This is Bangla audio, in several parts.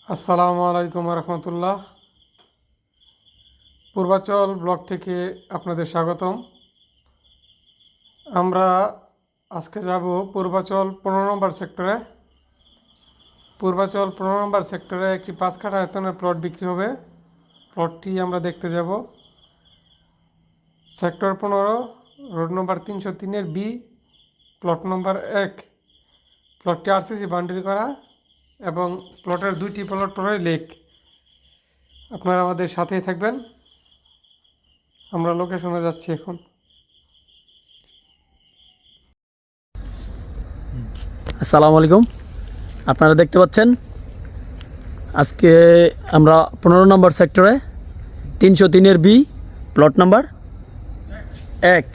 আসসালামু আলাইকুম রহমতুল্লাহ। পূর্বাচল ব্লক থেকে আপনাদের স্বাগতম। আমরা আজকে যাব পূর্বাচল 15 নম্বর সেক্টরে। পূর্বাচল 15 নম্বর সেক্টরে একটি 5 কাঠা আয়তনের প্লট বিক্রি হবে। প্লটটি আমরা দেখতে যাব। সেক্টর 15, রোড নম্বর 303-এর বি, প্লট নম্বর 1। প্লটটি আরসিসি বাউন্ডারি করা এবং প্লটের 2টি প্লট পরে লেক। আপনারা আমাদের সাথেই থাকবেন। আমরা লোকেশনে যাচ্ছি এখন। আসসালামু আলাইকুম। আপনারা দেখতে পাচ্ছেন আজকে আমরা 15 নম্বর সেক্টরে 303-এর বি, প্লট নাম্বার 1,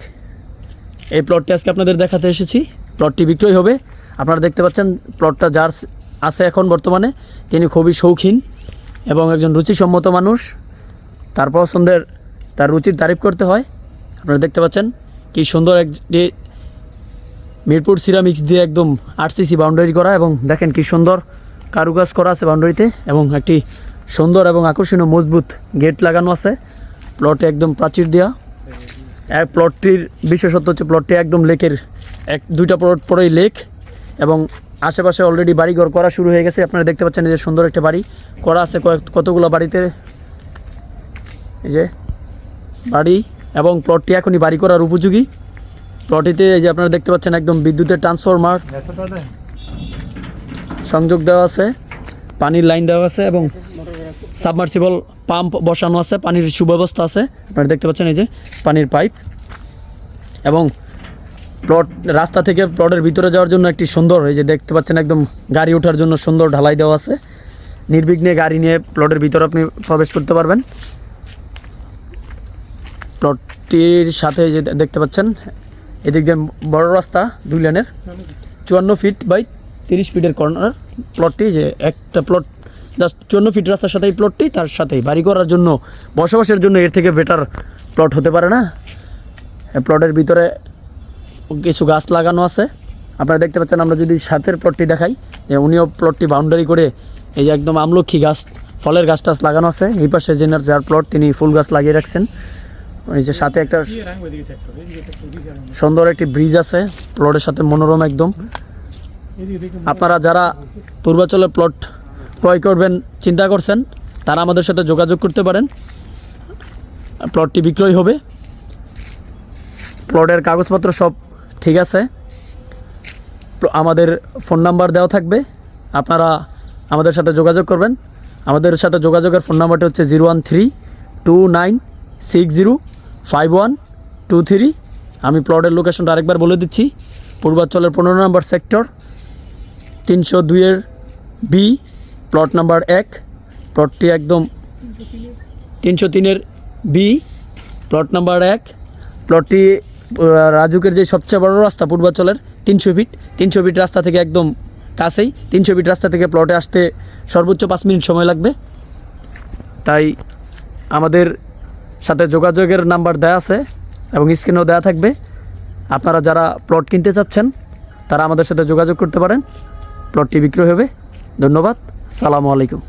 এই প্লটটি আজকে আপনাদের দেখাতে এসেছি। প্লটটি বিক্রয় হবে। আপনারা দেখতে পাচ্ছেন প্লটটা যার আছে এখন বর্তমানে তিনি খুবই শৌখিন এবং একজন রুচিসম্মত মানুষ। তার পছন্দের তার রুচির তারিফ করতে হয়। আপনারা দেখতে পাচ্ছেন কি সুন্দর একটি মিরপুর সিরামিক্স দিয়ে একদম আরসিসি বাউন্ডারি করা, এবং দেখেন কি সুন্দর কারুকাজ করা আছে বাউন্ডারিতে, এবং একটি সুন্দর এবং আকর্ষণীয় মজবুত গেট লাগানো আছে। প্লটে একদম প্রাচীর দেওয়া। প্লটটির বিশেষত্ব হচ্ছে প্লটটি একদম লেকের 2টা প্লট পরেই লেক, এবং আশেপাশে অলরেডি বাড়িঘর করা শুরু হয়ে গেছে। আপনারা দেখতে পাচ্ছেন এই যে সুন্দর একটা বাড়ি করা আছে, কতগুলো বাড়িতে এই যে বাড়ি, এবং প্লটটি এখনই বাড়ি করার উপযোগী। প্লটটিতে এই যে আপনারা দেখতে পাচ্ছেন একদম বিদ্যুতের ট্রান্সফরমার সংযোগ দেওয়া আছে, পানির লাইন দেওয়া আছে, এবং সাবমার্সিবল পাম্প বসানো আছে, পানির সুব্যবস্থা আছে। আপনারা দেখতে পাচ্ছেন এই যে পানির পাইপ, এবং প্লট রাস্তা থেকে প্লটের ভিতরে যাওয়ার জন্য একটি সুন্দর এই যে দেখতে পাচ্ছেন একদম গাড়ি ওঠার জন্য সুন্দর ঢালাই দেওয়া আছে। নির্বিঘ্নে গাড়ি নিয়ে প্লটের ভিতরে আপনি প্রবেশ করতে পারবেন। প্লটটির সাথে যে দেখতে পাচ্ছেন এদিক দিয়ে বড় রাস্তা 2 লেনের 54 ফিট বাই 30 ফিটের কর্নার প্লটটি। যে একটা প্লট জাস্ট 54 ফিট রাস্তার সাথেই প্লটটি, তার সাথেই বাড়ি করার জন্য বসবাসের জন্য এর থেকে বেটার প্লট হতে পারে না। প্লটের ভিতরে কিছু গাছ লাগানো আছে। আপনারা দেখতে পাচ্ছেন, আমরা যদি সাথের প্লটটি দেখাই যে উনিও প্লটটি বাউন্ডারি করে এই যে একদম আমলক্ষী গাছ, ফলের গাছ টাছ লাগানো আছে। এই পাশে যার প্লট তিনি ফুল গাছ লাগিয়ে রাখছেন। এই যে সাথে একটা সুন্দর একটি ব্রিজ আছে প্লটের সাথে, মনোরম একদম। আপনারা যারা পূর্বাচলে প্লট ক্রয় করবেন চিন্তা করছেন, তারা আমাদের সাথে যোগাযোগ করতে পারেন। প্লটটি বিক্রয় হবে। প্লটের কাগজপত্র সব ঠিক আছে। আমাদের ফোন নাম্বার দেওয়া থাকবে, আপনারা আমাদের সাথে যোগাযোগ করবেন। আমাদের সাথে যোগাযোগের ফোন নাম্বারটি হচ্ছে 01329605123। আমি প্লটের লোকেশনটা আরেকবার বলে দিচ্ছি। পূর্বাচলের 15 নম্বর সেক্টর 302-এর বি, প্লট নাম্বার 1। প্লটটি একদম 303-এর বি, প্লট নাম্বার 1। প্লটটি রাজুকের যে সবচেয়ে বড় রাস্তা পূর্বাচলের 300 ফিট রাস্তা থেকে একদম কাছেই। 300 ফিট রাস্তা থেকে প্লটে আসতে সর্বোচ্চ 5 মিনিট সময় লাগবে। তাই আমাদের সাথে যোগাযোগের নাম্বার দেওয়া আছে এবং স্ক্রিনেও দেওয়া থাকবে। আপনারা যারা প্লট কিনতে চাচ্ছেন তারা আমাদের সাথে যোগাযোগ করতে পারেন। প্লটটি বিক্রয় হবে। ধন্যবাদ। সালামু আলাইকুম।